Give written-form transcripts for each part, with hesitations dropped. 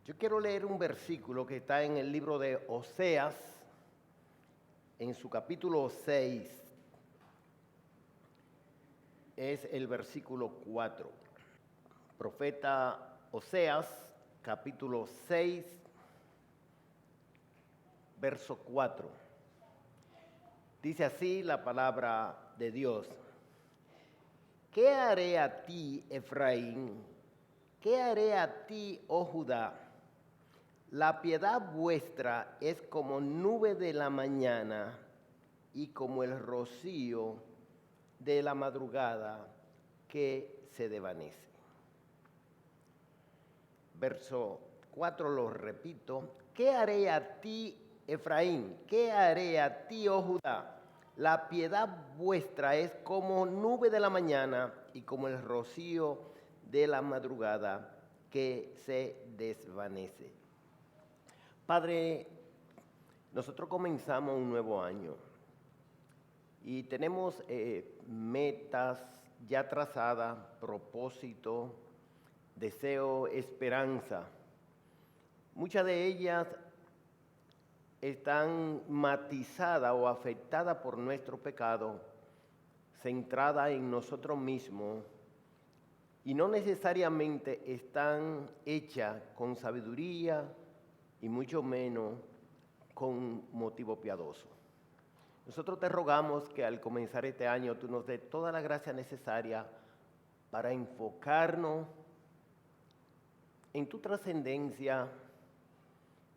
Yo quiero leer un versículo que está en el libro de Oseas, en su capítulo 6, es el versículo 4. Profeta Oseas, capítulo 6, verso 4. Dice así la palabra de Dios. ¿Qué haré a ti, Efraín? ¿Qué haré a ti, oh Judá? La piedad vuestra es como nube de la mañana y como el rocío de la madrugada que se desvanece. Verso 4 lo repito. ¿Qué haré a ti, Efraín? ¿Qué haré a ti, oh Judá? La piedad vuestra es como nube de la mañana y como el rocío de la madrugada que se desvanece. Padre, nosotros comenzamos un nuevo año y tenemos metas ya trazadas, propósito, deseo, esperanza. Muchas de ellas están matizadas o afectadas por nuestro pecado, centradas en nosotros mismos y no necesariamente están hechas con sabiduría y mucho menos con motivo piadoso. Nosotros te rogamos que al comenzar este año tú nos des toda la gracia necesaria para enfocarnos en tu trascendencia,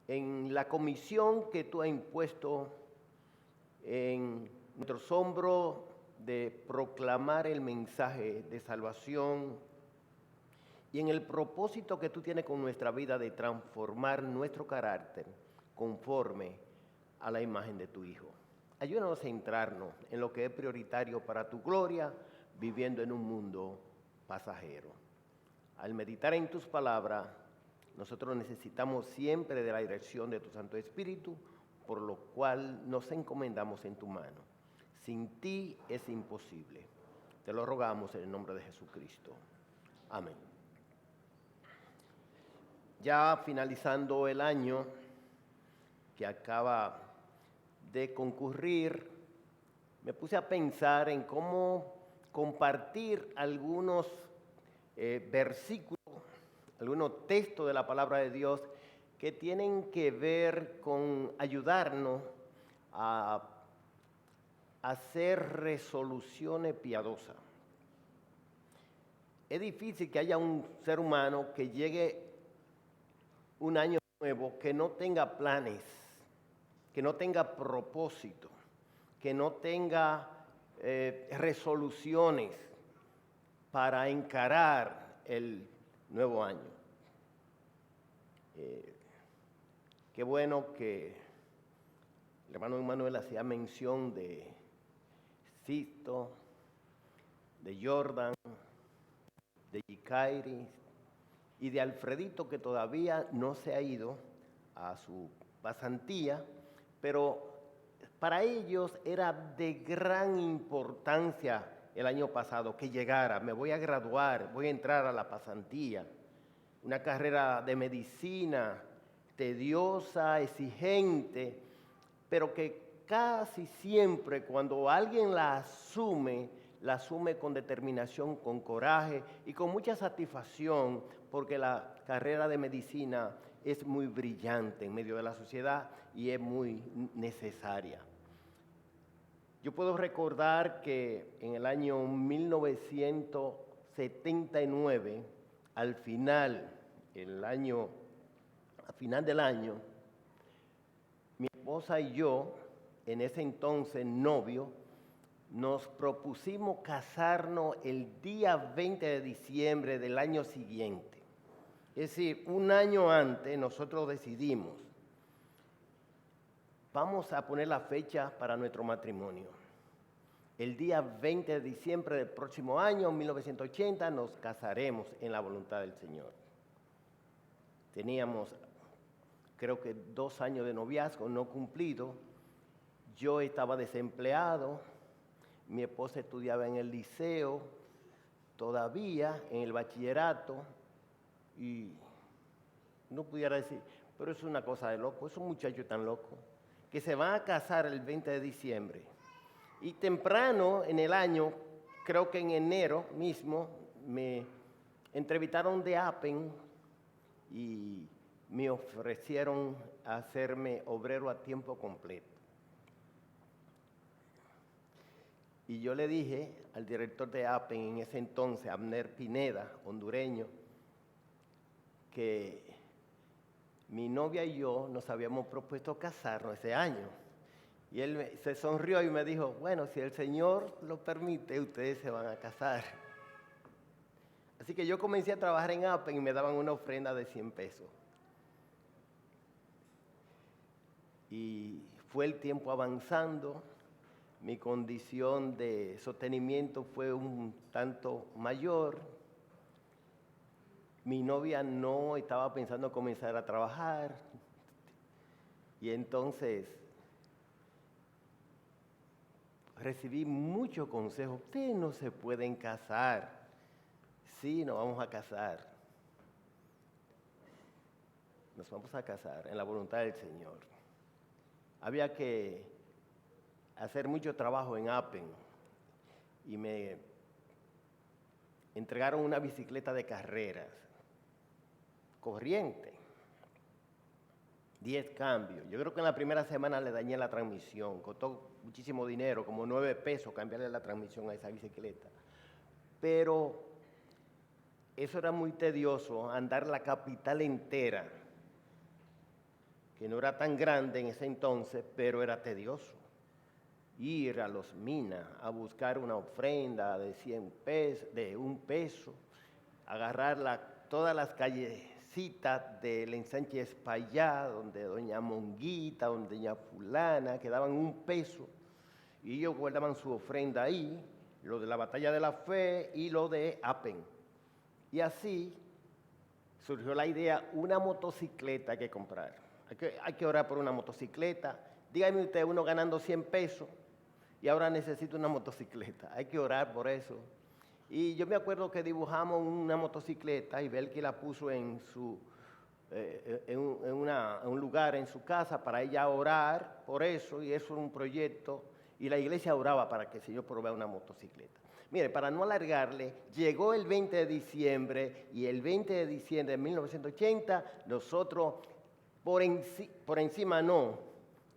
en la comisión que tú has impuesto en nuestros hombros de proclamar el mensaje de salvación y en el propósito que tú tienes con nuestra vida de transformar nuestro carácter conforme a la imagen de tu Hijo. Ayúdanos a centrarnos en lo que es prioritario para tu gloria, viviendo en un mundo pasajero. Al meditar en tus palabras, nosotros necesitamos siempre de la dirección de tu Santo Espíritu, por lo cual nos encomendamos en tu mano. Sin ti es imposible. Te lo rogamos en el nombre de Jesucristo. Amén. Ya finalizando el año que acaba de concurrir, me puse a pensar en cómo compartir algunos versículos, algunos textos de la palabra de Dios que tienen que ver con ayudarnos a hacer resoluciones piadosas. Es difícil que haya un ser humano que llegue un año nuevo que no tenga planes, que no tenga propósito, que no tenga resoluciones para encarar el nuevo año. Qué bueno que el hermano Emmanuel hacía mención de Sisto, de Jordan, de Yikairi y de Alfredito, que todavía no se ha ido a su pasantía, pero para ellos era de gran importancia el año pasado que llegara. Me voy a graduar, voy a entrar a la pasantía, una carrera de medicina tediosa, exigente, pero que casi siempre cuando alguien la asume con determinación, con coraje y con mucha satisfacción, porque la carrera de medicina es muy brillante en medio de la sociedad y es muy necesaria. Yo puedo recordar que en el año 1979, al final del año, mi esposa y yo, en ese entonces novio, nos propusimos casarnos el día 20 de diciembre del año siguiente. Es decir, un año antes nosotros decidimos, vamos a poner la fecha para nuestro matrimonio. El día 20 de diciembre del próximo año, 1980, nos casaremos en la voluntad del Señor. Teníamos, creo que 2 años de noviazgo no cumplido. Yo estaba desempleado. Mi esposa estudiaba en el liceo, todavía en el bachillerato, y no pudiera decir, pero es una cosa de loco, es un muchacho tan loco, que se van a casar el 20 de diciembre. Y temprano en el año, creo que en enero mismo, me entrevistaron de Appen y me ofrecieron hacerme obrero a tiempo completo. Y yo le dije al director de Appen en ese entonces, Abner Pineda, hondureño, que mi novia y yo nos habíamos propuesto casarnos ese año. Y él se sonrió y me dijo, bueno, si el Señor lo permite, ustedes se van a casar. Así que yo comencé a trabajar en Appen y me daban una ofrenda de 100 pesos. Y fue el tiempo avanzando, mi condición de sostenimiento fue un tanto mayor. Mi novia no estaba pensando comenzar a trabajar. Y entonces recibí muchos consejos. Ustedes no se pueden casar. Sí, nos vamos a casar. Nos vamos a casar en la voluntad del Señor. Había que hacer mucho trabajo en Appen y me entregaron una bicicleta de carreras, corriente, 10 cambios. Yo creo que en la primera semana le dañé la transmisión, costó muchísimo dinero, como 9 pesos cambiarle la transmisión a esa bicicleta. Pero eso era muy tedioso, andar la capital entera, que no era tan grande en ese entonces, pero era tedioso. Ir a Los Minas a buscar una ofrenda de 100 pesos, de $1, agarrar todas las callecitas del ensanche Espaillá, donde doña Monguita, donde doña Fulana, que daban $1, y ellos guardaban su ofrenda ahí, lo de la Batalla de la Fe y lo de Appen. Y así surgió la idea, una motocicleta hay que comprar. Hay que orar por una motocicleta. Dígame usted, uno ganando 100 pesos y ahora necesita una motocicleta. Hay que orar por eso. Y yo me acuerdo que dibujamos una motocicleta y Belki la puso en un lugar en su casa para ella orar por eso, y eso era un proyecto. Y la iglesia oraba para que el Señor provea una motocicleta. Mire, para no alargarle, llegó el 20 de diciembre y el 20 de diciembre de 1980 nosotros, por encima no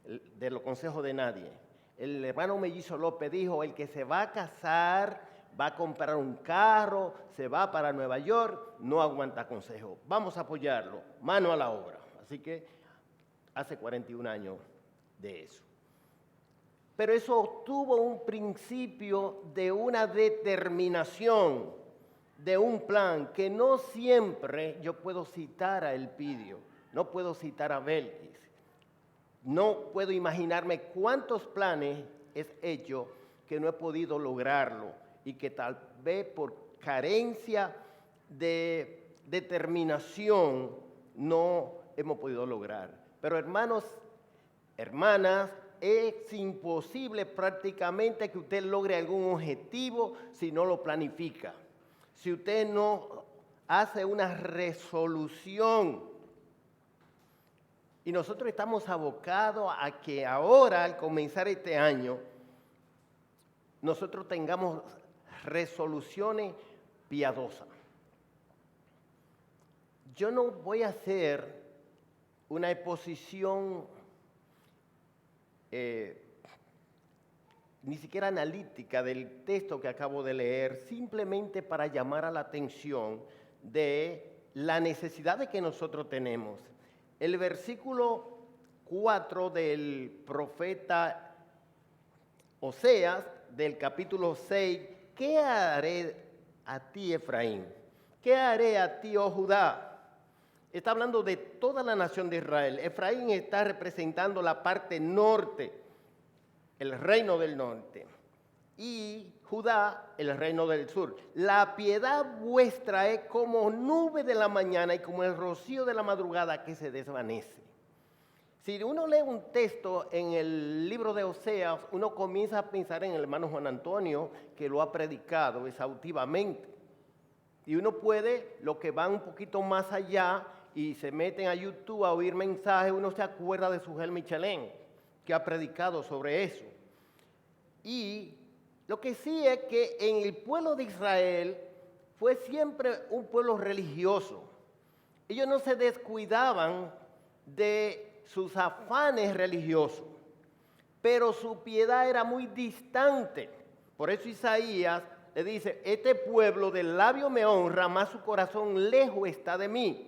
de los consejos de nadie, el hermano Mellizo López dijo, el que se va a casar, va a comprar un carro, se va para Nueva York, no aguanta consejo. Vamos a apoyarlo, mano a la obra. Así que hace 41 años de eso. Pero eso tuvo un principio de una determinación, de un plan, que no siempre yo puedo citar a Elpidio, no puedo citar a Belkis, no puedo imaginarme cuántos planes he hecho que no he podido lograrlo y que tal vez por carencia de determinación no hemos podido lograr. Pero hermanos, hermanas, es imposible prácticamente que usted logre algún objetivo si no lo planifica. Si usted no hace una resolución. Y nosotros estamos abocados a que ahora, al comenzar este año, nosotros tengamos resoluciones piadosas. Yo no voy a hacer una exposición ni siquiera analítica del texto que acabo de leer, simplemente para llamar a la atención de la necesidad de que nosotros tenemos. El versículo 4 del profeta Oseas, del capítulo 6, ¿qué haré a ti, Efraín? ¿Qué haré a ti, oh Judá? Está hablando de toda la nación de Israel. Efraín está representando la parte norte, el reino del norte, y Judá, el reino del sur. La piedad vuestra es como nube de la mañana y como el rocío de la madrugada que se desvanece. Si uno lee un texto en el libro de Oseas, uno comienza a pensar en el hermano Juan Antonio, que lo ha predicado exhaustivamente. Y uno puede, lo que va un poquito más allá, y se meten a YouTube a oír mensajes, uno se acuerda de Sujel Michelén, que ha predicado sobre eso. Y lo que sí es que en el pueblo de Israel fue siempre un pueblo religioso. Ellos no se descuidaban de sus afanes religiosos, pero su piedad era muy distante. Por eso Isaías le dice, este pueblo del labio me honra, mas su corazón lejos está de mí.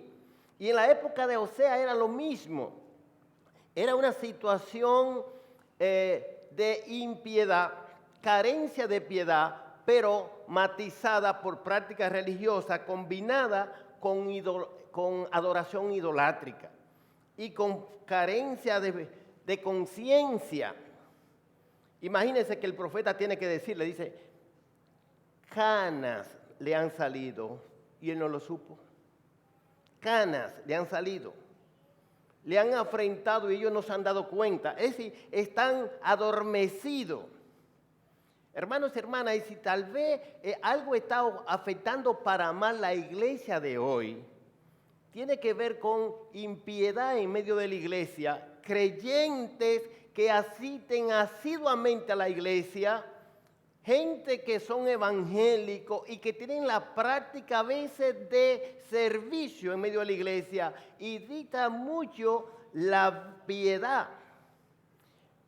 Y en la época de Osea era lo mismo. Era una situación de impiedad, carencia de piedad, pero matizada por práctica religiosa, combinada con adoración idolátrica y con carencia de conciencia. Imagínense que el profeta tiene que decir, le dice, canas le han salido y él no lo supo. Canas le han salido, le han afrentado y ellos no se han dado cuenta. Es decir, están adormecidos. Hermanos y hermanas, y si tal vez algo está afectando para mal la iglesia de hoy, tiene que ver con impiedad en medio de la iglesia, creyentes que asisten asiduamente a la iglesia, gente que son evangélicos y que tienen la práctica a veces de servicio en medio de la iglesia y dicta mucho la piedad.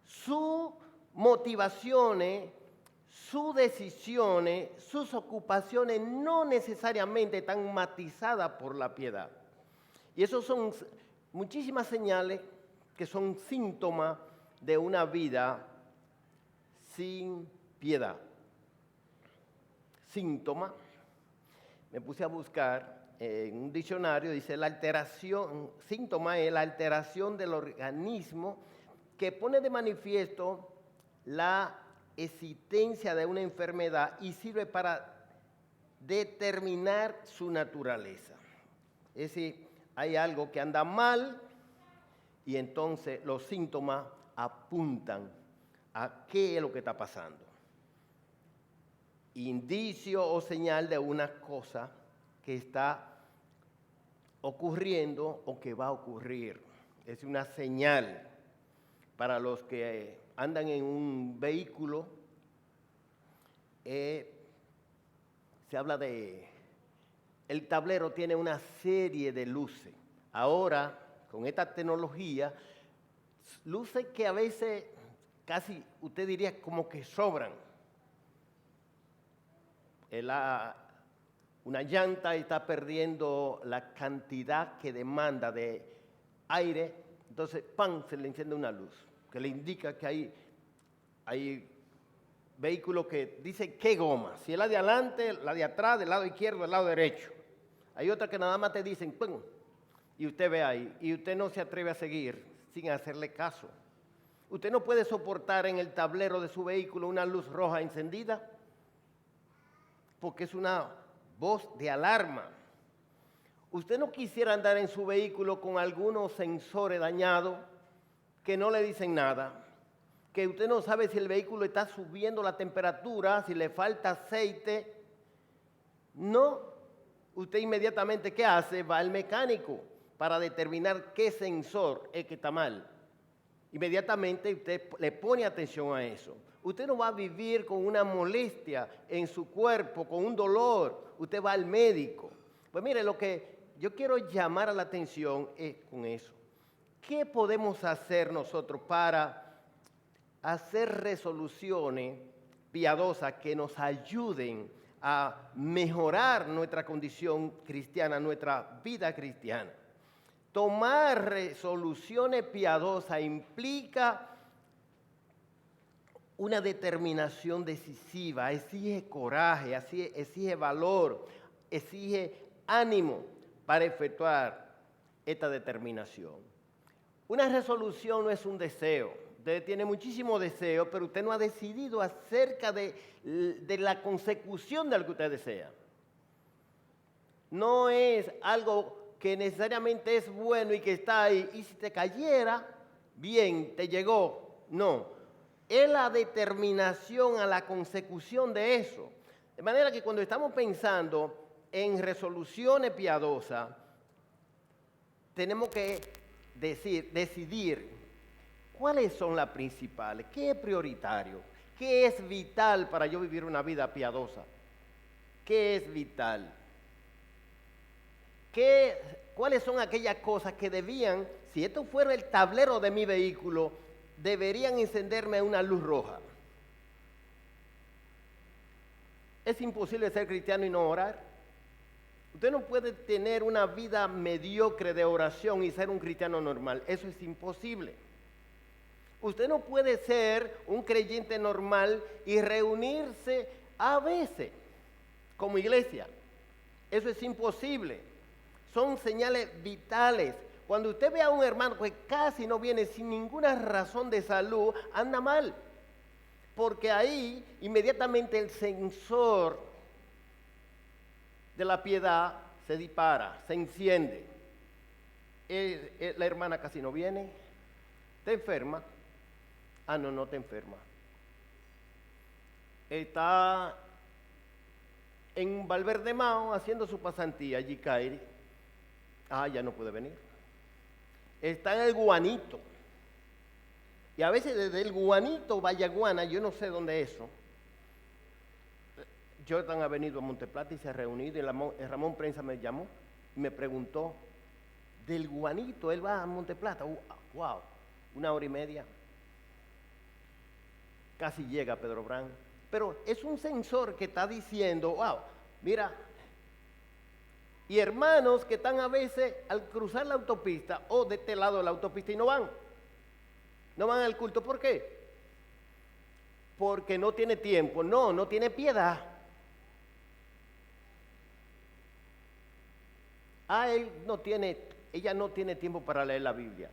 Sus motivaciones, sus decisiones, sus ocupaciones no necesariamente están matizadas por la piedad. Y eso son muchísimas señales que son síntomas de una vida sin piedad. Síntoma, me puse a buscar en un diccionario, dice la alteración, síntoma es la alteración del organismo que pone de manifiesto la existencia de una enfermedad y sirve para determinar su naturaleza. Es decir, hay algo que anda mal y entonces los síntomas apuntan a qué es lo que está pasando. Indicio o señal de una cosa que está ocurriendo o que va a ocurrir. Es una señal para los que andan en un vehículo. Se habla de, el tablero tiene una serie de luces. Ahora, con esta tecnología, luces que a veces casi usted diría como que sobran. Una llanta está perdiendo la cantidad que demanda de aire, entonces ¡pam!, se le enciende una luz que le indica que hay vehículos que dicen qué goma, si es la de adelante, la de atrás, del lado izquierdo, del lado derecho. Hay otras que nada más te dicen ¡pum!, y usted ve ahí, y usted no se atreve a seguir sin hacerle caso. Usted no puede soportar en el tablero de su vehículo una luz roja encendida, porque es una voz de alarma. Usted no quisiera andar en su vehículo con algunos sensores dañados que no le dicen nada, que usted no sabe si el vehículo está subiendo la temperatura, si le falta aceite. No, usted inmediatamente, ¿qué hace? Va al mecánico para determinar qué sensor es que está mal. Inmediatamente usted le pone atención a eso. Usted no va a vivir con una molestia en su cuerpo, con un dolor. Usted va al médico. Pues mire, lo que yo quiero llamar a la atención es con eso. ¿Qué podemos hacer nosotros para hacer resoluciones piadosas que nos ayuden a mejorar nuestra condición cristiana, nuestra vida cristiana? Tomar resoluciones piadosas implica una determinación decisiva, exige coraje, exige valor, exige ánimo para efectuar esta determinación. Una resolución no es un deseo. Usted tiene muchísimo deseo, pero usted no ha decidido acerca de la consecución de lo que usted desea. No es algo que necesariamente es bueno y que está ahí, y si te cayera, bien, te llegó. No. Es la determinación a la consecución de eso. De manera que cuando estamos pensando en resoluciones piadosas, tenemos que decidir cuáles son las principales, qué es prioritario, qué es vital para yo vivir una vida piadosa, qué es vital, cuáles son aquellas cosas que debían, si esto fuera el tablero de mi vehículo, deberían encenderme una luz roja. Es imposible ser cristiano y no orar. Usted no puede tener una vida mediocre de oración y ser un cristiano normal. Eso es imposible. Usted no puede ser un creyente normal y reunirse a veces como iglesia. Eso es imposible. Son señales vitales. Cuando usted ve a un hermano que casi no viene sin ninguna razón de salud, anda mal. Porque ahí inmediatamente el sensor de la piedad se dispara, se enciende. La hermana casi no viene, está enferma. Ah, no, no está enferma. Está en Valverde Mao haciendo su pasantía, allí Kairi. Ah, ya no puede venir. Está en el Guanito. Y a veces desde el Guanito, Vallaguana, yo no sé dónde es eso. Jordan ha venido a Monteplata y se ha reunido, y el Ramón Prensa me llamó y me preguntó, del Guanito él va a Monteplata. Wow, 1 hora y media. Casi llega Pedro Brán. Pero es un sensor que está diciendo, wow, mira. Y hermanos que están a veces al cruzar la autopista o de este lado de la autopista y no van. No van al culto. ¿Por qué? Porque no tiene tiempo. No tiene piedad. Ella no tiene tiempo para leer la Biblia.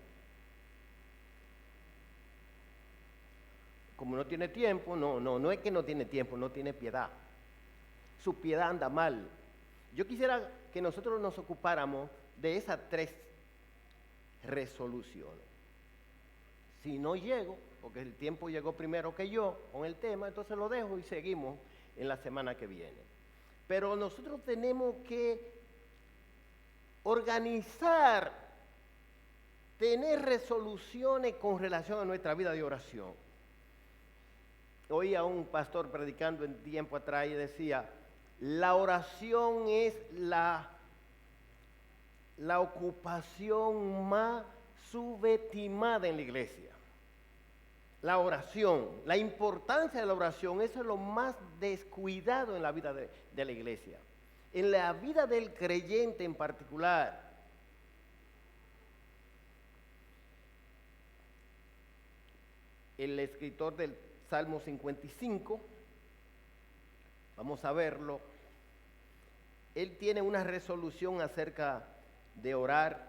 Como no tiene tiempo, no es que no tiene tiempo, no tiene piedad. Su piedad anda mal. Yo quisiera que nosotros nos ocupáramos de esas 3 resoluciones. Si no llego, porque el tiempo llegó primero que yo con el tema, entonces lo dejo y seguimos en la semana que viene. Pero nosotros tenemos que organizar, tener resoluciones con relación a nuestra vida de oración. Oí a un pastor predicando en tiempo atrás y decía, la oración es la ocupación más subestimada en la iglesia. La oración, la importancia de la oración, eso es lo más descuidado en la vida de la iglesia. En la vida del creyente en particular. El escritor del Salmo 55, vamos a verlo, él tiene una resolución acerca de orar,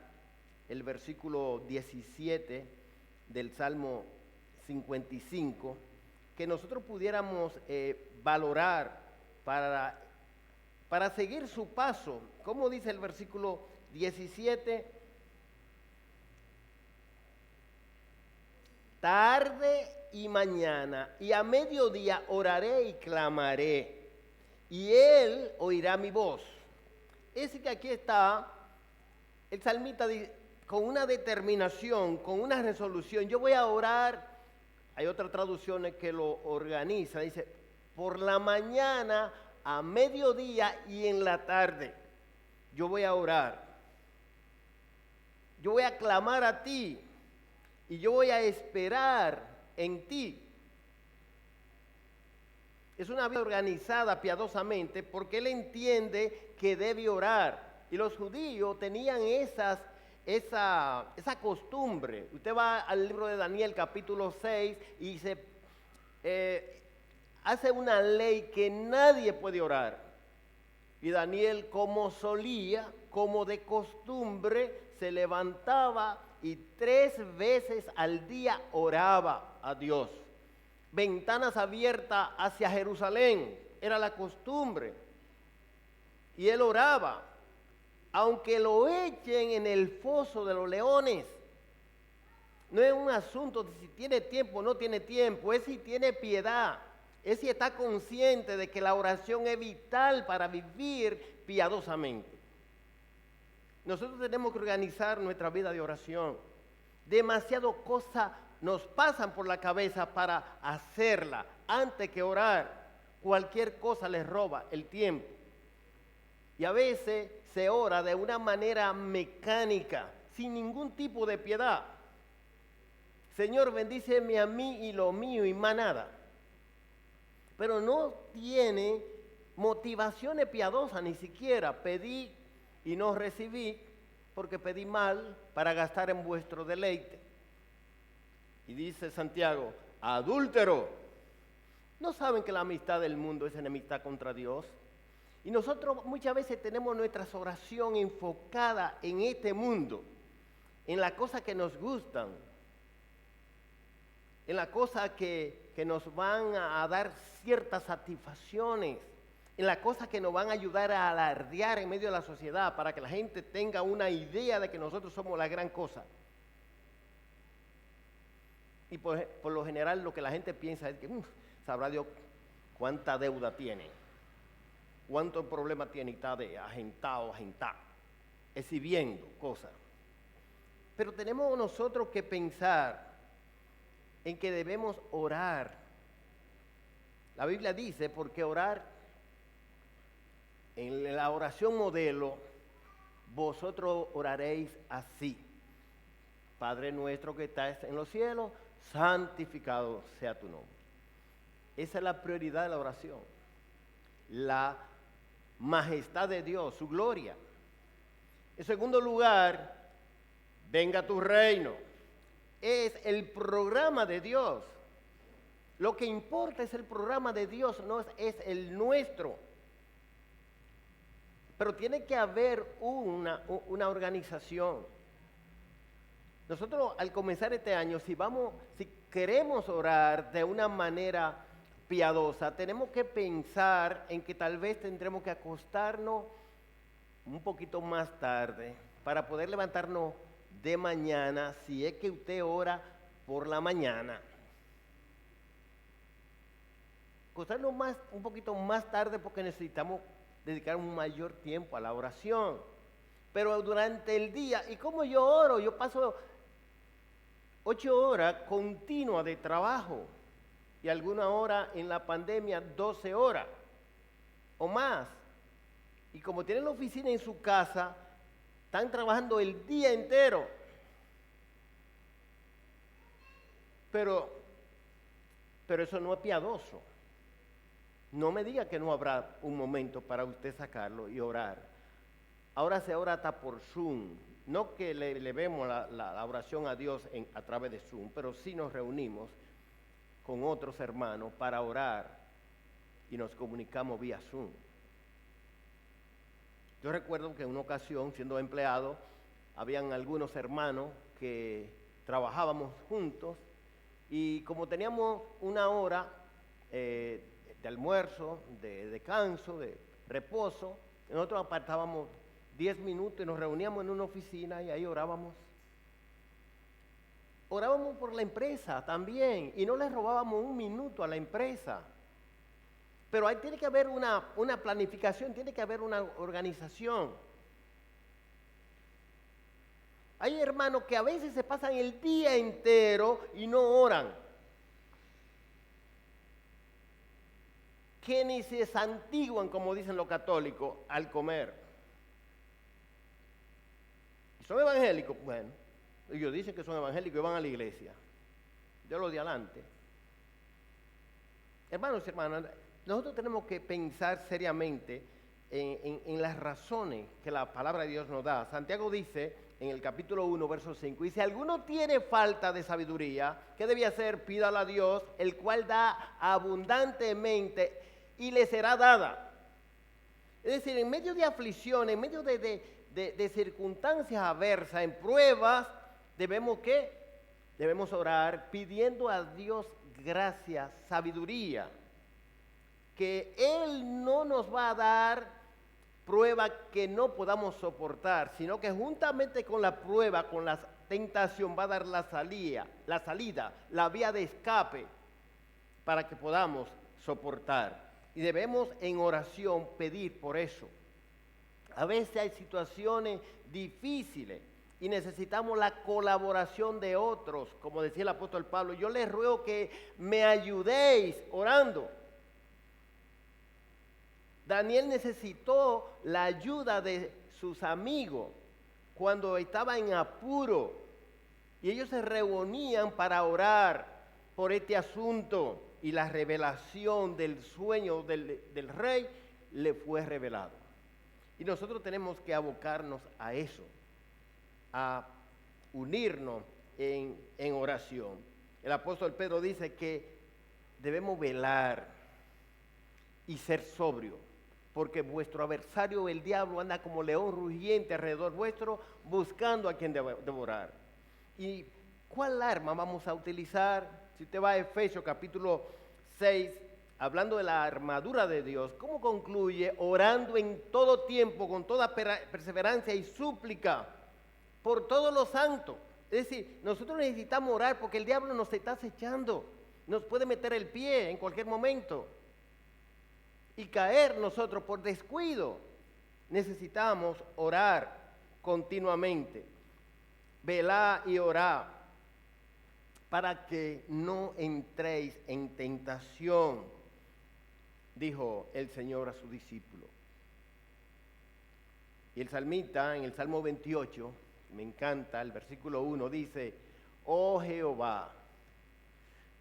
el versículo 17 del Salmo 55, que nosotros pudiéramos valorar para seguir su paso. ¿Cómo dice el versículo 17? Tarde y mañana y a mediodía oraré y clamaré, y él oirá mi voz. Es decir, que aquí está el salmista con una determinación, con una resolución. Yo voy a orar. Hay otras traducciones que lo organiza. Dice, por la mañana, a mediodía y en la tarde. Yo voy a orar. Yo voy a clamar a ti. Y yo voy a esperar en ti. Es una vida organizada piadosamente porque él entiende que debe orar. Y los judíos tenían esa costumbre. Usted va al libro de Daniel capítulo 6 y se hace una ley que nadie puede orar. Y Daniel, como solía, como de costumbre, se levantaba y 3 veces al día oraba a Dios. Ventanas abiertas hacia Jerusalén, era la costumbre. Y él oraba, aunque lo echen en el foso de los leones. No es un asunto de si tiene tiempo o no tiene tiempo, es si tiene piedad, es si está consciente de que la oración es vital para vivir piadosamente. Nosotros tenemos que organizar nuestra vida de oración. Demasiadas cosas nos pasan por la cabeza para hacerla antes que orar. Cualquier cosa les roba el tiempo. Y a veces se ora de una manera mecánica, sin ningún tipo de piedad. Señor, bendíceme a mí y lo mío y más nada. Pero no tiene motivaciones piadosas, ni siquiera pedí y no recibí, porque pedí mal para gastar en vuestro deleite. Y dice Santiago, adúltero, ¿no saben que la amistad del mundo es enemistad contra Dios? Y nosotros muchas veces tenemos nuestra oración enfocada en este mundo, en las cosas que nos gustan, en las cosas que nos van a dar ciertas satisfacciones, en las cosas que nos van a ayudar a alardear en medio de la sociedad para que la gente tenga una idea de que nosotros somos la gran cosa. Y por lo general lo que la gente piensa es que sabrá Dios cuánta deuda tiene, cuántos problemas tiene y está de agentado, exhibiendo cosas. Pero tenemos nosotros que pensar en que debemos orar. La Biblia dice, porque orar, en la oración modelo, vosotros oraréis así. Padre nuestro que estás en los cielos, santificado sea tu nombre. Esa es la prioridad de la oración. La majestad de Dios, su gloria. En segundo lugar, venga tu reino. Es el programa de Dios. Lo que importa es el programa de Dios, no es el nuestro. Pero tiene que haber una organización. Nosotros al comenzar este año, si queremos orar de una manera piadosa, tenemos que pensar en que tal vez tendremos que acostarnos un poquito más tarde para poder levantarnos de mañana, si es que usted ora por la mañana. Acostarnos un poquito más tarde porque necesitamos dedicar un mayor tiempo a la oración. Pero durante el día, ¿y cómo yo oro? Yo paso 8 horas continuas de trabajo y alguna hora en la pandemia 12 horas o más. Y como tienen la oficina en su casa, están trabajando el día entero. Pero eso no es piadoso. No me diga que no habrá un momento para usted sacarlo y orar. Ahora se ora hasta por Zoom. No que le vemos la oración a Dios a través de Zoom, pero sí nos reunimos con otros hermanos para orar y nos comunicamos vía Zoom. Yo recuerdo que en una ocasión, siendo empleado, habían algunos hermanos que trabajábamos juntos y como teníamos una hora de almuerzo, de descanso, de reposo, nosotros apartábamos 10 minutos y nos reuníamos en una oficina y ahí orábamos. Orábamos por la empresa también y no le robábamos un minuto a la empresa. Pero ahí tiene que haber una planificación, tiene que haber una organización. Hay hermanos que a veces se pasan el día entero y no oran. Que ni se santiguan, como dicen los católicos, al comer. ¿Son evangélicos? Bueno, ellos dicen que son evangélicos y van a la iglesia. Yo lo de adelante. Hermanos y hermanas, nosotros tenemos que pensar seriamente en las razones que la palabra de Dios nos da. Santiago dice en el capítulo 1, verso 5, y si alguno tiene falta de sabiduría, ¿qué debe hacer? Pídala a Dios, el cual da abundantemente y le será dada. Es decir, en medio de aflicción, en medio de circunstancias adversas, en pruebas, debemos orar pidiendo a Dios gracia, sabiduría, que Él no nos va a dar prueba que no podamos soportar, sino que juntamente con la prueba, con la tentación, va a dar la salida, la vía de escape para que podamos soportar. Y debemos en oración pedir por eso. A veces hay situaciones difíciles y necesitamos la colaboración de otros. Como decía el apóstol Pablo, yo les ruego que me ayudéis orando. Daniel necesitó la ayuda de sus amigos cuando estaba en apuro y ellos se reunían para orar por este asunto y la revelación del sueño del rey le fue revelado. Y nosotros tenemos que abocarnos a eso, a unirnos en oración. El apóstol Pedro dice que debemos velar y ser sobrios, porque vuestro adversario el diablo anda como león rugiente alrededor vuestro buscando a quien devorar. ¿Y cuál arma vamos a utilizar? Si usted va a Efesios capítulo 6, hablando de la armadura de Dios, ¿cómo concluye? Orando en todo tiempo, con toda perseverancia y súplica, por todos los santos. Es decir, nosotros necesitamos orar porque el diablo nos está acechando, nos puede meter el pie en cualquier momento y caer nosotros por descuido. Necesitamos orar continuamente, velar y orar para que no entréis en tentación, dijo el Señor a su discípulo. Y el salmista en el Salmo 28, me encanta, el versículo 1 dice: oh Jehová,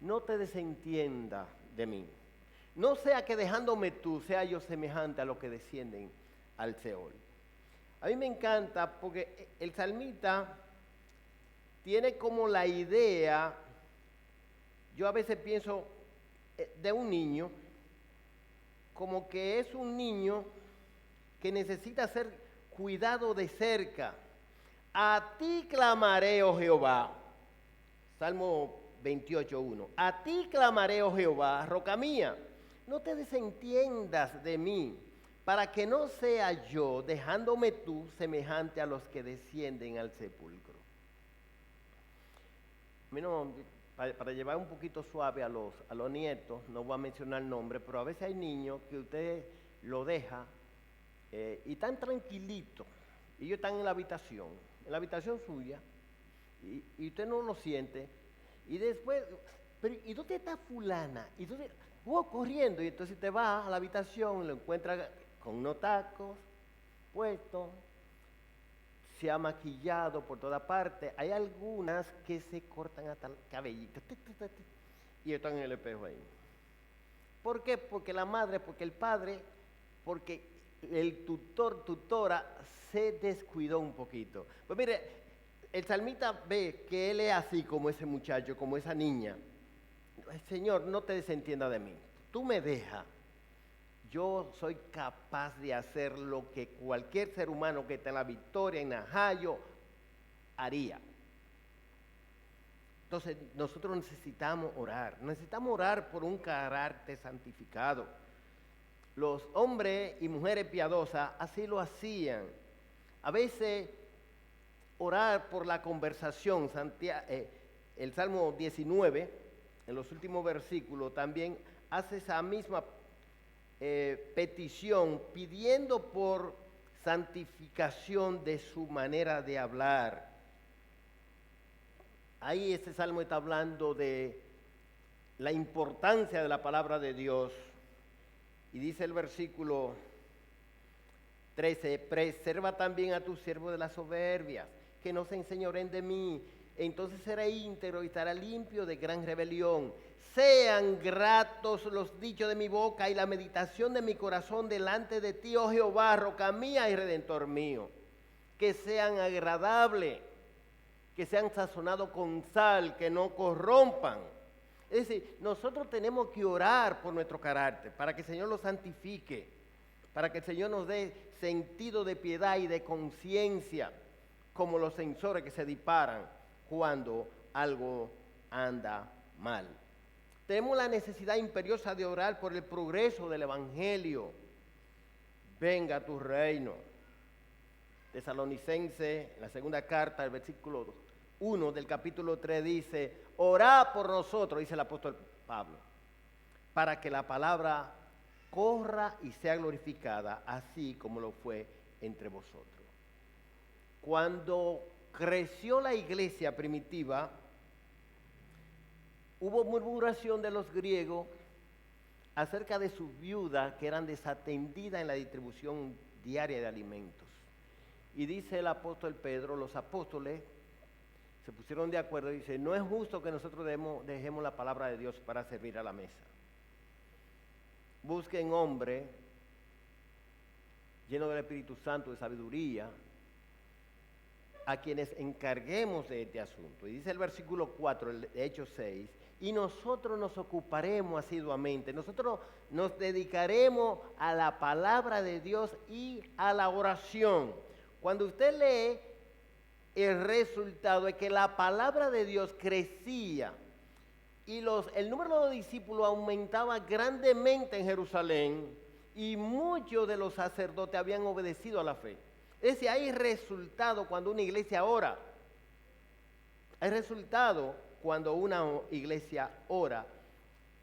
no te desentiendas de mí. No sea que dejándome tú, sea yo semejante a los que descienden al Seol. A mí me encanta porque el salmista tiene como la idea, yo a veces pienso de un niño, como que es un niño que necesita ser cuidado de cerca. A ti clamaré, oh Jehová. Salmo 28:1. A ti clamaré, oh Jehová, roca mía. No te desentiendas de mí, para que no sea yo, dejándome tú, semejante a los que descienden al sepulcro. Para llevar un poquito suave a los nietos, no voy a mencionar el nombre, pero a veces hay niños que usted lo deja y están tranquilitos, y ellos están en la habitación suya, y usted no lo siente, y después, pero ¿y dónde está fulana? Y entonces, corriendo, y entonces te va a la habitación, lo encuentra con unos tacos puestos, se ha maquillado por toda parte. Hay algunas que se cortan hasta el cabellito y están en el espejo ahí. ¿Por qué? Porque la madre, porque el padre, porque el tutora se descuidó un poquito. Pues mire, el salmista ve que él es así como ese muchacho, como esa niña. Señor, no te desentiendas de mí. Tú me dejas. Yo soy capaz de hacer lo que cualquier ser humano que está en La Victoria, en Najayo, haría. Entonces, nosotros necesitamos orar por un carácter santificado. Los hombres y mujeres piadosas así lo hacían. A veces, orar por la conversación, el Salmo 19, en los últimos versículos, también hace esa misma petición, pidiendo por santificación de su manera de hablar. Ahí este salmo está hablando de la importancia de la palabra de Dios. Y dice el versículo 13: preserva también a tu siervo de la soberbia, que no se enseñoreen de mí. Entonces será íntegro y estará limpio de gran rebelión. Sean gratos los dichos de mi boca y la meditación de mi corazón delante de ti, oh Jehová, roca mía y redentor mío. Que sean agradables, que sean sazonados con sal, que no corrompan. Es decir, nosotros tenemos que orar por nuestro carácter, para que el Señor lo santifique, para que el Señor nos dé sentido de piedad y de conciencia, como los sensores que se disparan cuando algo anda mal. Tenemos la necesidad imperiosa de orar por el progreso del Evangelio. Venga tu reino. Tesalonicense, en la segunda carta, el versículo 1 del capítulo 3 dice: orad por nosotros, dice el apóstol Pablo, para que la palabra corra y sea glorificada, así como lo fue entre vosotros. Cuando creció la iglesia primitiva, hubo murmuración de los griegos acerca de sus viudas que eran desatendidas en la distribución diaria de alimentos. Y dice el apóstol Pedro, los apóstoles se pusieron de acuerdo y dice, no es justo que nosotros dejemos la palabra de Dios para servir a la mesa. Busquen hombre lleno del Espíritu Santo, de sabiduría, a quienes encarguemos de este asunto. Y dice el versículo 4 de Hechos 6, y nosotros nos ocuparemos asiduamente, nosotros nos dedicaremos a la palabra de Dios y a la oración. Cuando usted lee, el resultado es que la palabra de Dios crecía y el número de discípulos aumentaba grandemente en Jerusalén y muchos de los sacerdotes habían obedecido a la fe. Es decir, hay resultado cuando una iglesia ora. Hay resultado cuando una iglesia ora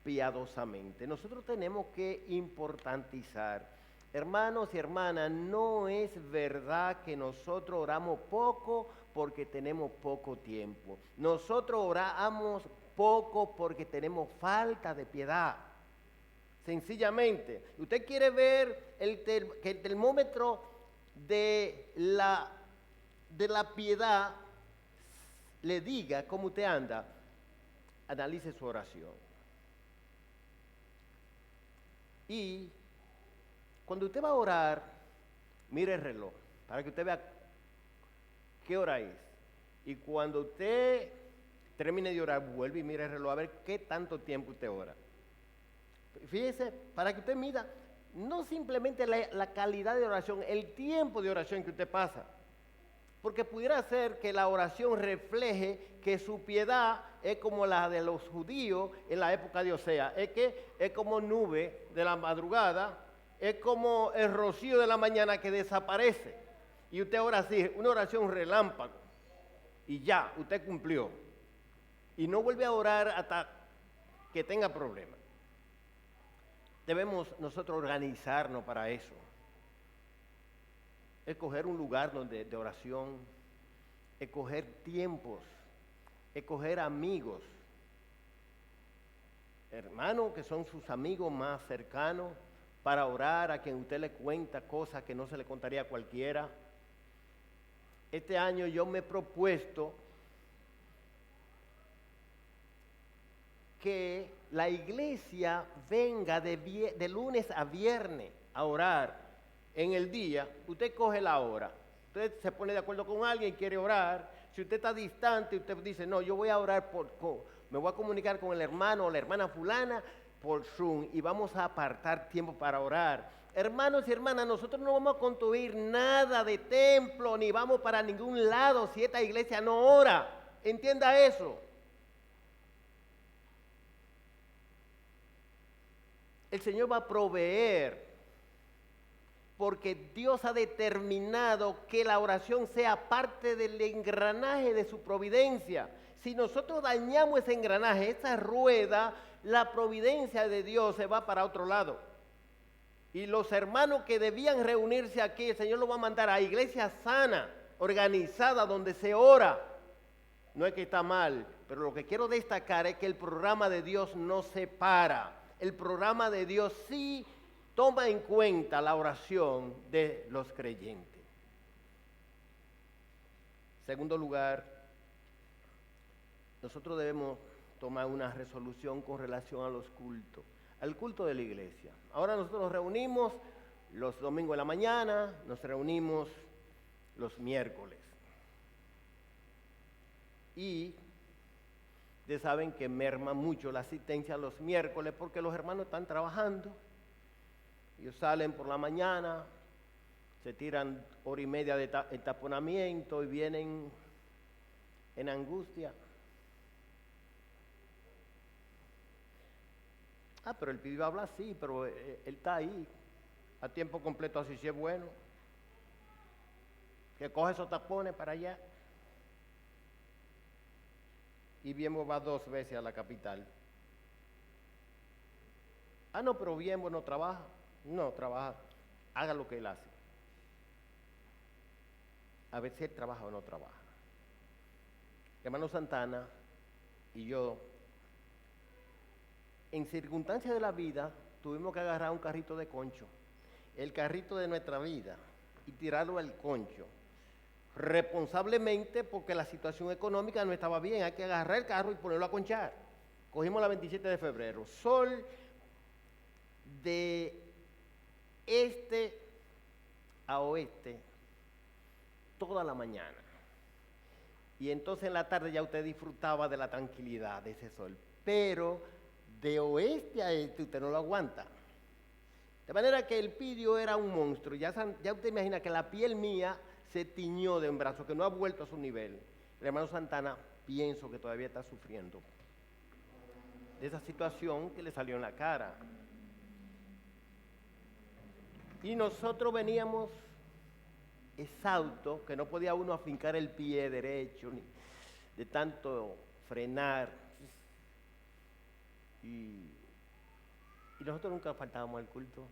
piadosamente. Nosotros tenemos que importantizar, hermanos y hermanas, no es verdad que nosotros oramos poco porque tenemos poco tiempo. Nosotros oramos poco porque tenemos falta de piedad. Sencillamente, usted quiere ver que el termómetro de la piedad le diga cómo usted anda, analice su oración. Y cuando usted va a orar, mire el reloj para que usted vea qué hora es. Y cuando usted termine de orar, vuelve y mire el reloj a ver qué tanto tiempo usted ora. Fíjese, para que usted mida no simplemente la calidad de oración, el tiempo de oración que usted pasa. Porque pudiera ser que la oración refleje que su piedad es como la de los judíos en la época de Osea. Es como nube de la madrugada, es como el rocío de la mañana que desaparece. Y usted ora así, una oración relámpago. Y ya, usted cumplió. Y no vuelve a orar hasta que tenga problemas. Debemos nosotros organizarnos para eso. Escoger un lugar de oración, escoger tiempos, escoger amigos, hermanos que son sus amigos más cercanos, para orar, a quien usted le cuenta cosas que no se le contaría a cualquiera. Este año yo me he propuesto que la iglesia venga de lunes a viernes a orar. En el día, usted coge la hora, usted se pone de acuerdo con alguien y quiere orar. Si usted está distante, usted dice, no, yo voy a orar, me voy a comunicar con el hermano o la hermana fulana por Zoom y vamos a apartar tiempo para orar. Hermanos y hermanas, nosotros no vamos a construir nada de templo, ni vamos para ningún lado si esta iglesia no ora. Entienda eso. El Señor va a proveer, porque Dios ha determinado que la oración sea parte del engranaje de su providencia. Si nosotros dañamos ese engranaje, esa rueda, la providencia de Dios se va para otro lado. Y los hermanos que debían reunirse aquí, el Señor los va a mandar a iglesias sanas, organizadas, donde se ora. No es que está mal, pero lo que quiero destacar es que el programa de Dios no se para. El programa de Dios sí toma en cuenta la oración de los creyentes. Segundo lugar, nosotros debemos tomar una resolución con relación a los cultos, al culto de la iglesia. Ahora nosotros nos reunimos los domingos de la mañana, nos reunimos los miércoles. Y ustedes saben que merma mucho la asistencia los miércoles porque los hermanos están trabajando. Ellos salen por la mañana, se tiran hora y media de entaponamiento y vienen en angustia. Pero el pidió hablar, sí, pero él está ahí a tiempo completo, así sí es bueno. Que coge esos tapones para allá. Y Bienbo va 2 veces a la capital. No, pero Bienbo no trabaja. No, trabaja. Haga lo que él hace. a ver si él trabaja o no trabaja. Hermano Santana y yo, en circunstancias de la vida, tuvimos que agarrar un carrito de concho, el carrito de nuestra vida, y tirarlo al concho. Responsablemente, porque la situación económica no estaba bien, hay que agarrar el carro y ponerlo a conchar. Cogimos la 27 de febrero, sol de este a oeste toda la mañana. Y entonces en la tarde ya usted disfrutaba de la tranquilidad de ese sol. Pero de oeste a este usted no lo aguanta. De manera que el Pidio era un monstruo. Ya usted imagina que la piel mía se tiñó de un brazo, que no ha vuelto a su nivel. El hermano Santana, pienso que todavía está sufriendo de esa situación que le salió en la cara. Y nosotros veníamos exhaustos, que no podía uno afincar el pie derecho, ni de tanto frenar. Y nosotros nunca faltábamos al culto.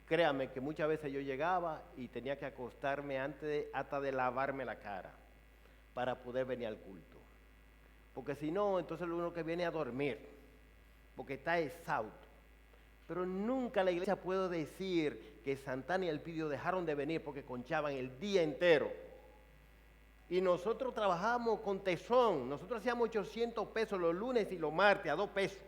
Créame que muchas veces yo llegaba y tenía que acostarme hasta de lavarme la cara para poder venir al culto. Porque si no, entonces lo único que viene es a dormir, porque está exhausto. Pero nunca la iglesia puede decir que Santana y Elpidio dejaron de venir porque conchaban el día entero. Y nosotros trabajábamos con tesón. Nosotros hacíamos 800 pesos los lunes y los martes a 2 pesos.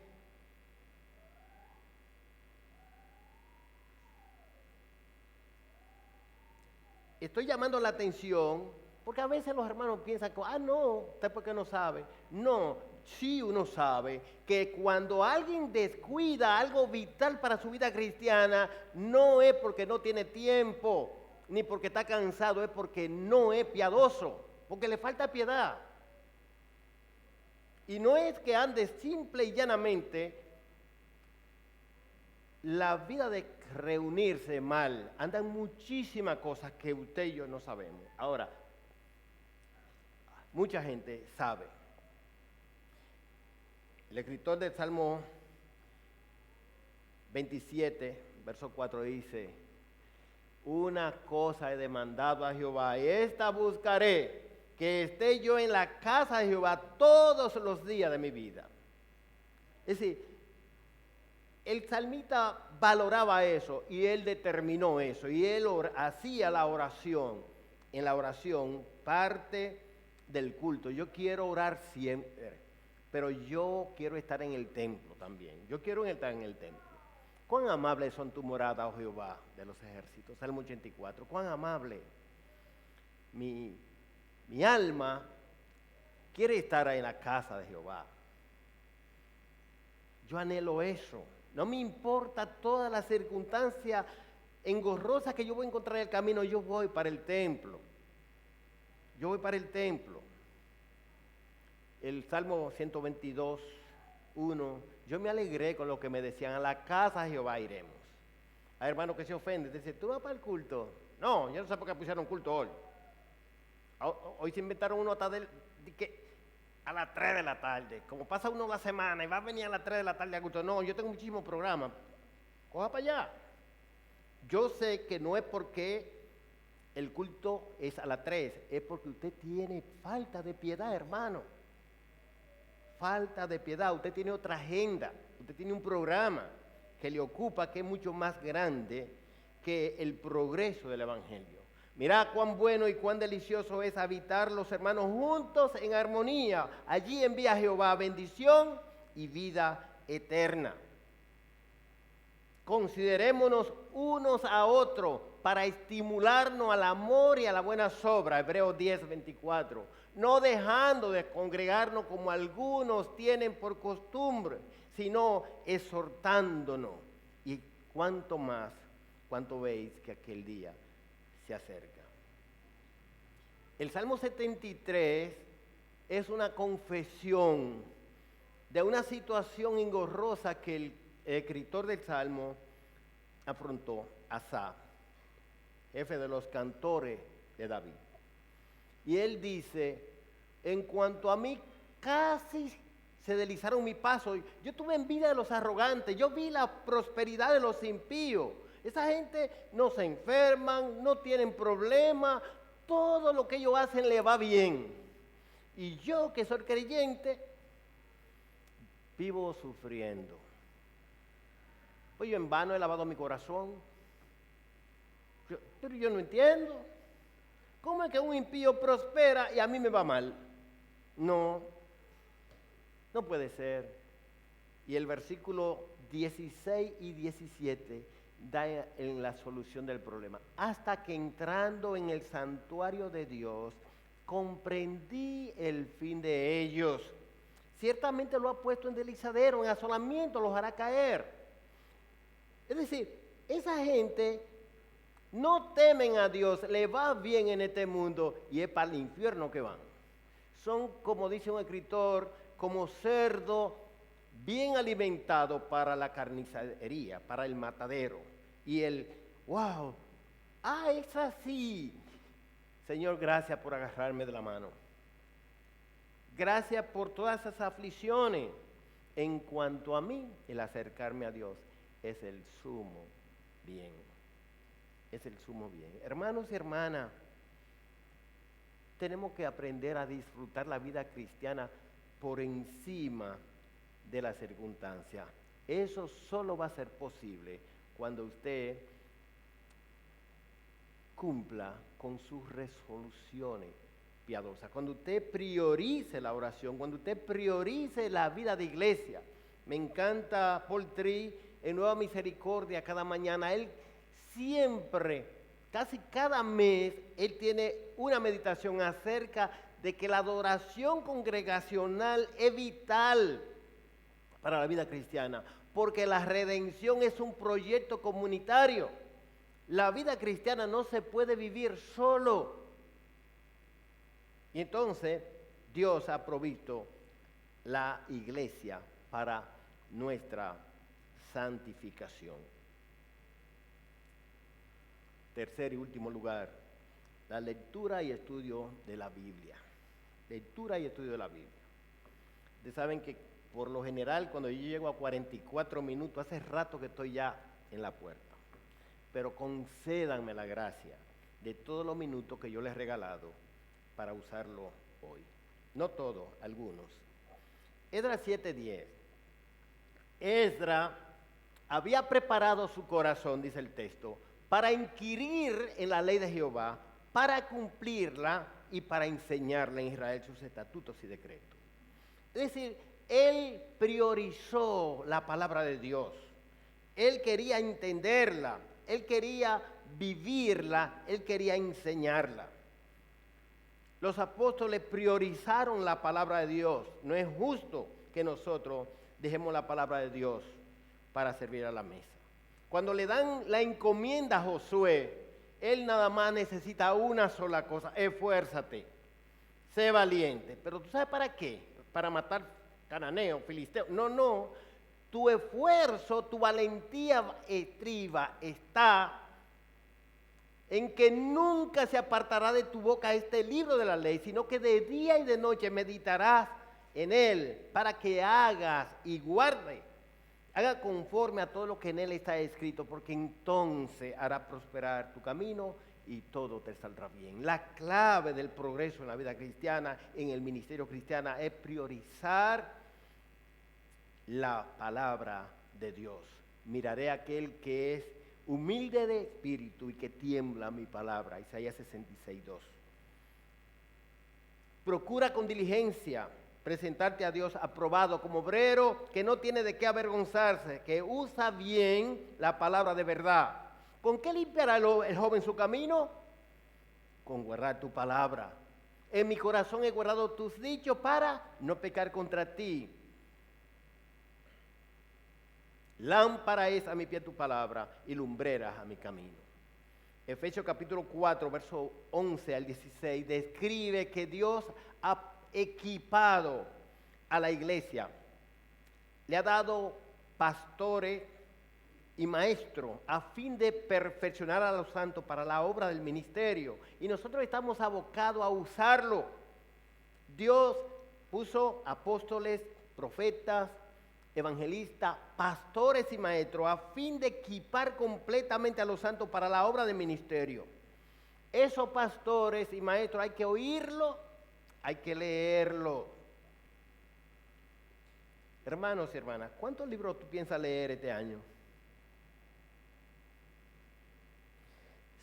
Estoy llamando la atención porque a veces los hermanos piensan que, no, usted porque no sabe. No, sí uno sabe que cuando alguien descuida algo vital para su vida cristiana, no es porque no tiene tiempo, ni porque está cansado, es porque no es piadoso, porque le falta piedad. Y no es que ande simple y llanamente la vida de reunirse mal, andan muchísimas cosas que usted y yo no sabemos. Ahora, mucha gente sabe. El escritor del Salmo 27, verso 4 dice: una cosa he demandado a Jehová, y esta buscaré, que esté yo en la casa de Jehová todos los días de mi vida. Es decir, el salmista valoraba eso y él determinó eso y él hacía la oración. En la oración parte del culto. Yo quiero orar siempre, pero yo quiero estar en el templo también. Yo quiero estar en el templo. Cuán amables son tu morada, oh Jehová de los ejércitos. Salmo 84. Cuán amable. Mi alma quiere estar en la casa de Jehová. Yo anhelo eso. No me importa todas las circunstancias engorrosas que yo voy a encontrar en el camino, yo voy para el templo. Yo voy para el templo. El Salmo 122, 1, yo me alegré con lo que me decían, a la casa de Jehová iremos. Hay hermanos que se ofenden, dicen, ¿tú vas para el culto? No, yo no sé por qué pusieron culto hoy. Hoy se inventaron uno hasta a las 3 de la tarde, como pasa uno la semana y va a venir a las 3 de la tarde a culto. No, yo tengo muchísimos programas, coja para allá. Yo sé que no es porque el culto es a las 3, es porque usted tiene falta de piedad, hermano. Falta de piedad, usted tiene otra agenda, usted tiene un programa que le ocupa, que es mucho más grande que el progreso del Evangelio. Mirá cuán bueno y cuán delicioso es habitar los hermanos juntos en armonía. Allí envía Jehová bendición y vida eterna. Considerémonos unos a otros para estimularnos al amor y a la buena obra. Hebreos 10, 24. No dejando de congregarnos como algunos tienen por costumbre, sino exhortándonos. Y cuánto más, cuánto veis que aquel día se acerca. El Salmo 73 es una confesión de una situación engorrosa que el escritor del Salmo afrontó, Asaf, jefe de los cantores de David. Y él dice, en cuanto a mí, casi se deslizaron mi paso. Yo tuve envidia de los arrogantes, yo vi la prosperidad de los impíos. Esa gente no se enferman, no tienen problemas, todo lo que ellos hacen le va bien. Y yo, que soy creyente, vivo sufriendo. Pues yo en vano he lavado mi corazón. Pero yo no entiendo. ¿Cómo es que un impío prospera y a mí me va mal? No puede ser. Y el versículo 16 y 17 da en la solución del problema. Hasta que entrando en el santuario de Dios, comprendí el fin de ellos. Ciertamente lo ha puesto en deslizadero, en asolamiento, los hará caer. Es decir, esa gente no temen a Dios, le va bien en este mundo y es para el infierno que van. Son, como dice un escritor, como cerdo bien alimentado para la carnicería, para el matadero. Y wow, es así. Señor, gracias por agarrarme de la mano. Gracias por todas esas aflicciones. En cuanto a mí, el acercarme a Dios es el sumo bien. Es el sumo bien. Hermanos y hermanas, tenemos que aprender a disfrutar la vida cristiana por encima de las circunstancias. Eso solo va a ser posible cuando usted cumpla con sus resoluciones piadosas, cuando usted priorice la oración, cuando usted priorice la vida de iglesia. Me encanta Paul Tripp en Nueva Misericordia cada mañana. Él siempre, casi cada mes, él tiene una meditación acerca de que la adoración congregacional es vital para la vida cristiana, porque la redención es un proyecto comunitario. La vida cristiana no se puede vivir solo. Y entonces Dios ha provisto la iglesia para nuestra santificación. Tercer y último lugar, la lectura y estudio de la Biblia. Lectura y estudio de la Biblia. Ustedes saben que por lo general cuando yo llego a 44 minutos, hace rato que estoy ya en la puerta. Pero concédanme la gracia de todos los minutos que yo les he regalado para usarlo hoy. No todos, algunos. Esdras 7:10. Esdras había preparado su corazón, dice el texto, para inquirir en la ley de Jehová, para cumplirla y para enseñarle en Israel sus estatutos y decretos. Es decir, él priorizó la palabra de Dios. Él quería entenderla, él quería vivirla, él quería enseñarla. Los apóstoles priorizaron la palabra de Dios. No es justo que nosotros dejemos la palabra de Dios para servir a la mesa. Cuando le dan la encomienda a Josué, él nada más necesita una sola cosa: esfuérzate, sé valiente. Pero ¿tú sabes para qué? Para matar cananeos, filisteos. No. Tu esfuerzo, tu valentía está en que nunca se apartará de tu boca este libro de la ley, sino que de día y de noche meditarás en él, para que hagas y guardes, haga conforme a todo lo que en él está escrito, porque entonces hará prosperar tu camino y todo te saldrá bien. La clave del progreso en la vida cristiana, en el ministerio cristiano, es priorizar la palabra de Dios. Miraré a aquel que es humilde de espíritu y que tiembla mi palabra. Isaías 66:2. Procura con diligencia presentarte a Dios aprobado como obrero que no tiene de qué avergonzarse, que usa bien la palabra de verdad. ¿Con qué limpiará el joven su camino? Con guardar tu palabra. En mi corazón he guardado tus dichos para no pecar contra ti. Lámpara es a mi pie tu palabra y lumbreras a mi camino. Efesios capítulo 4, verso 11 al 16, describe que Dios ha equipado a la iglesia. Le ha dado pastores y maestros a fin de perfeccionar a los santos para la obra del ministerio. Y nosotros estamos abocados a usarlo. Dios puso apóstoles, profetas, evangelistas, pastores y maestros a fin de equipar completamente a los santos para la obra del ministerio. Esos pastores y maestros hay que oírlo, hay que leerlo. Hermanos y hermanas, ¿cuántos libros tú piensas leer este año?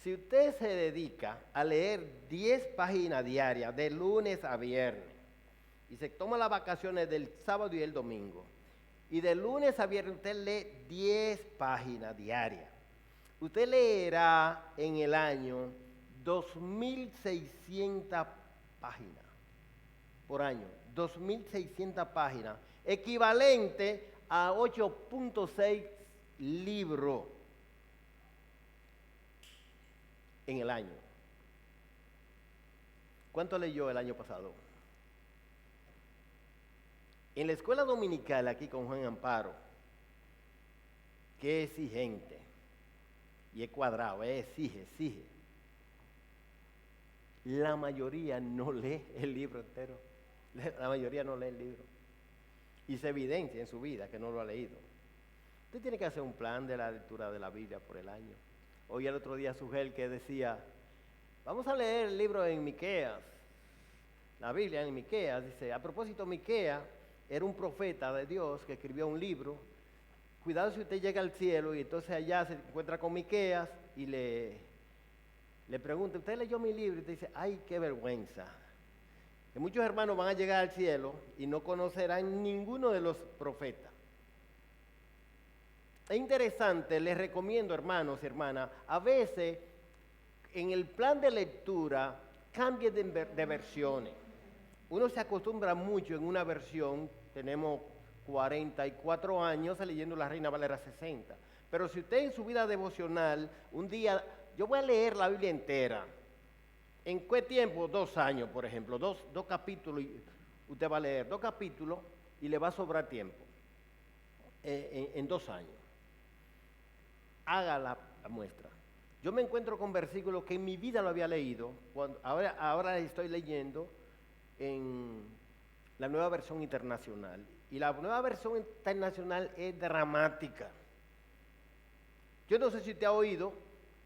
Si usted se dedica a leer 10 páginas diarias de lunes a viernes y se toma las vacaciones del sábado y el domingo, y de lunes a viernes usted lee 10 páginas diarias, usted leerá en el año 2.600 páginas por año, 2.600 páginas, equivalente a 8.6 libros en el año. ¿Cuánto leyó el año pasado? En la escuela dominical aquí con Juan Amparo, que es exigente y es cuadrado, exige. La mayoría no lee el libro entero. La mayoría no lee el libro. Y se evidencia en su vida que no lo ha leído. Usted tiene que hacer un plan de la lectura de la Biblia por el año. Hoy el otro día Sugel que decía, vamos a leer el libro en Miqueas, la Biblia en Miqueas, dice, a propósito Miqueas era un profeta de Dios que escribió un libro, cuidado si usted llega al cielo y entonces allá se encuentra con Miqueas y le pregunta, ¿usted leyó mi libro? Y usted dice, ay, qué vergüenza, que muchos hermanos van a llegar al cielo y no conocerán ninguno de los profetas. Es interesante, les recomiendo, hermanos y hermanas, a veces en el plan de lectura cambie de versiones. Uno se acostumbra mucho en una versión, tenemos 44 años leyendo la Reina Valera 60, pero si usted en su vida devocional, un día, yo voy a leer la Biblia entera, ¿en qué tiempo? 2 años, por ejemplo, dos capítulos, usted va a leer 2 capítulos y le va a sobrar tiempo, en 2 años. Haga la muestra. Yo me encuentro con versículos que en mi vida lo había leído, ahora estoy leyendo en la Nueva Versión Internacional. Y la Nueva Versión Internacional es dramática. Yo no sé si usted ha oído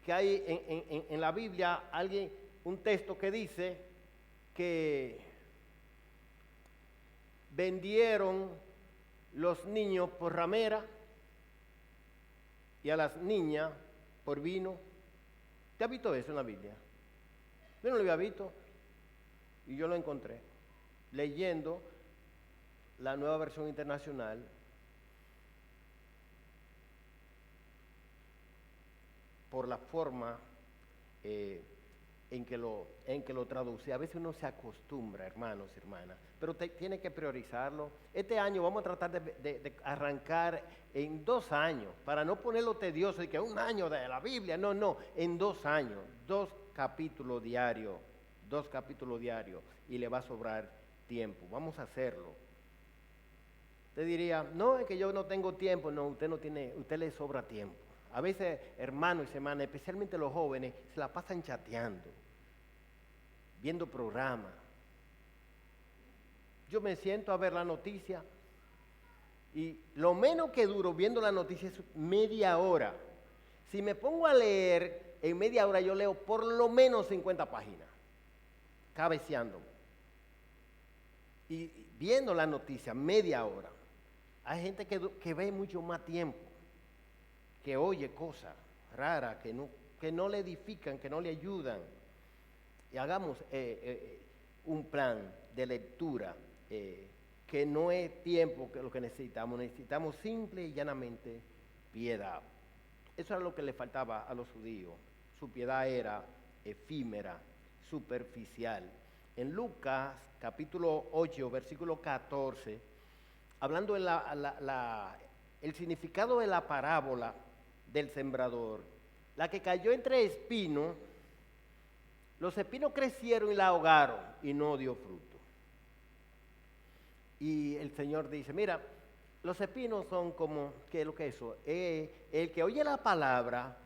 que hay en la Biblia un texto que dice que vendieron los niños por ramera y a las niñas por vino. ¿Te ha visto eso en la Biblia? Yo no lo había visto y yo lo encontré leyendo la Nueva Versión Internacional. Por la forma en que lo traduce. A veces uno se acostumbra, hermanos y hermanas, pero tiene que priorizarlo. Este año vamos a tratar de arrancar en 2 años, para no ponerlo tedioso y que 1 año de la Biblia, no, en 2 años, 2 capítulos diarios, y le va a sobrar tiempo. Vamos a hacerlo. Usted diría, no, es que yo no tengo tiempo. No, usted le sobra tiempo. A veces, hermanos y hermanas, especialmente los jóvenes, se la pasan chateando, viendo programas. Yo me siento a ver la noticia y lo menos que duro viendo la noticia es media hora. Si me pongo a leer, en media hora yo leo por lo menos 50 páginas, cabeceándome. Y viendo la noticia, media hora. Hay gente que ve mucho más tiempo, que oye cosas raras, que no le edifican, que no le ayudan. Y hagamos un plan de lectura que no es tiempo que lo que necesitamos simple y llanamente piedad. Eso era lo que le faltaba a los judíos. Su piedad era efímera, superficial. En Lucas capítulo 8, versículo 14, hablando de el significado de la parábola del sembrador, la que cayó entre espinos, los espinos crecieron y la ahogaron y no dio fruto. Y el Señor dice, mira, los espinos son como, ¿qué es lo que es eso? El que oye la palabra,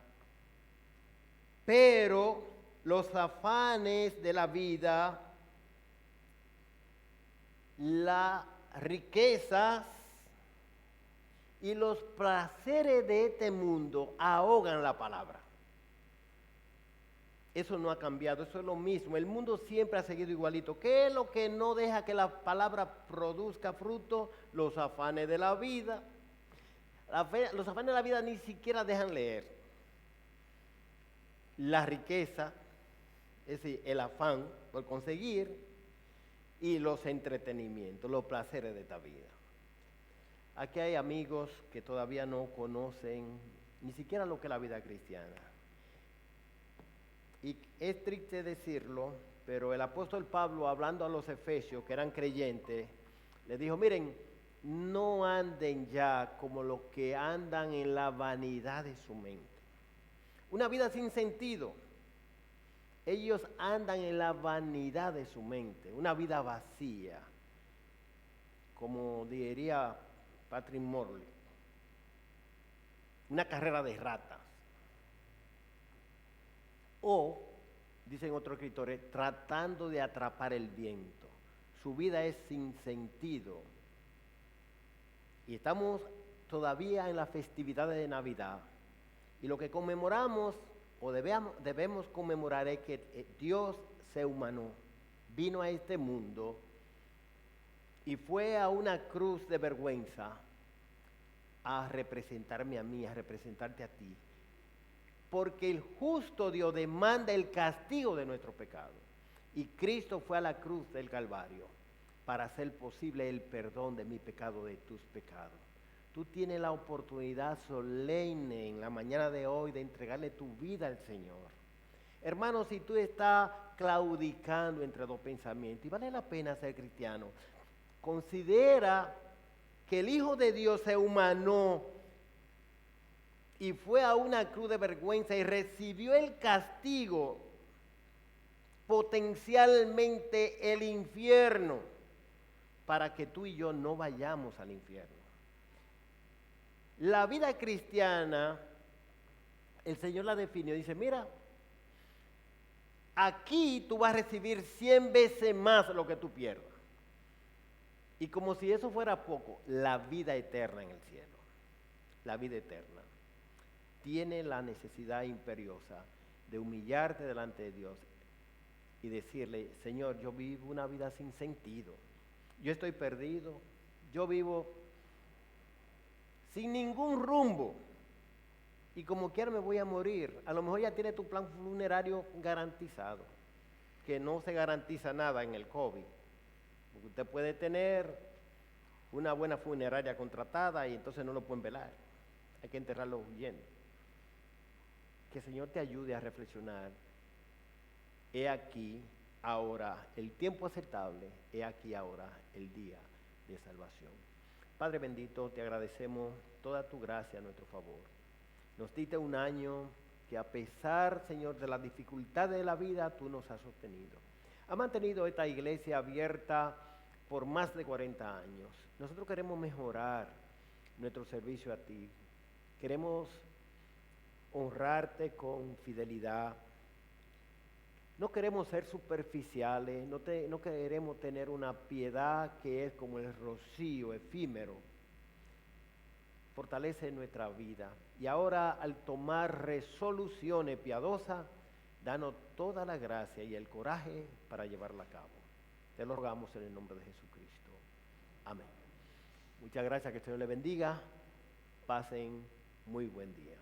pero los afanes de la vida, las riquezas y los placeres de este mundo ahogan la palabra. Eso no ha cambiado, eso es lo mismo. El mundo siempre ha seguido igualito. ¿Qué es lo que no deja que la palabra produzca fruto? Los afanes de la vida. Los afanes de la vida ni siquiera dejan leer. La riqueza, es decir, el afán por conseguir, y los entretenimientos, los placeres de esta vida. Aquí hay amigos que todavía no conocen ni siquiera lo que es la vida cristiana. Y es triste decirlo, pero el apóstol Pablo, hablando a los efesios que eran creyentes, les dijo, miren, no anden ya como los que andan en la vanidad de su mente. Una vida sin sentido. Ellos andan en la vanidad de su mente, una vida vacía, como diría Patrick Morley, una carrera de ratas. O, dicen otros escritores, tratando de atrapar el viento. Su vida es sin sentido. Y estamos todavía en las festividades de Navidad. Y lo que conmemoramos, o debemos conmemorar, es que Dios se humanó, vino a este mundo y fue a una cruz de vergüenza a representarme a mí, a representarte a ti. Porque el justo Dios demanda el castigo de nuestro pecado. Y Cristo fue a la cruz del Calvario para hacer posible el perdón de mi pecado, de tus pecados. Tú tienes la oportunidad solemne en la mañana de hoy de entregarle tu vida al Señor. Hermano, si tú estás claudicando entre dos pensamientos y vale la pena ser cristiano, considera que el Hijo de Dios se humanó y fue a una cruz de vergüenza y recibió el castigo, potencialmente el infierno, para que tú y yo no vayamos al infierno. La vida cristiana, el Señor la definió, dice, mira, aquí tú vas a recibir 100 veces más lo que tú pierdas. Y como si eso fuera poco, la vida eterna en el cielo, la vida eterna, tiene la necesidad imperiosa de humillarte delante de Dios y decirle, Señor, yo vivo una vida sin sentido, yo estoy perdido, yo vivo sin ningún rumbo y como quiera me voy a morir. A lo mejor ya tiene tu plan funerario garantizado, que no se garantiza nada en el COVID. Porque usted puede tener una buena funeraria contratada y entonces no lo pueden velar, hay que enterrarlo huyendo. Que el Señor te ayude a reflexionar. He aquí ahora el tiempo aceptable, he aquí ahora el día de salvación. Padre bendito, te agradecemos toda tu gracia a nuestro favor. Nos diste un año que a pesar, Señor, de las dificultades de la vida, tú nos has sostenido. Has mantenido esta iglesia abierta por más de 40 años. Nosotros queremos mejorar nuestro servicio a ti. Queremos honrarte con fidelidad. No queremos ser superficiales, no queremos tener una piedad que es como el rocío efímero. Fortalece nuestra vida. Y ahora, al tomar resoluciones piadosas, danos toda la gracia y el coraje para llevarla a cabo. Te lo rogamos en el nombre de Jesucristo. Amén. Muchas gracias, que el Señor le bendiga. Pasen muy buen día.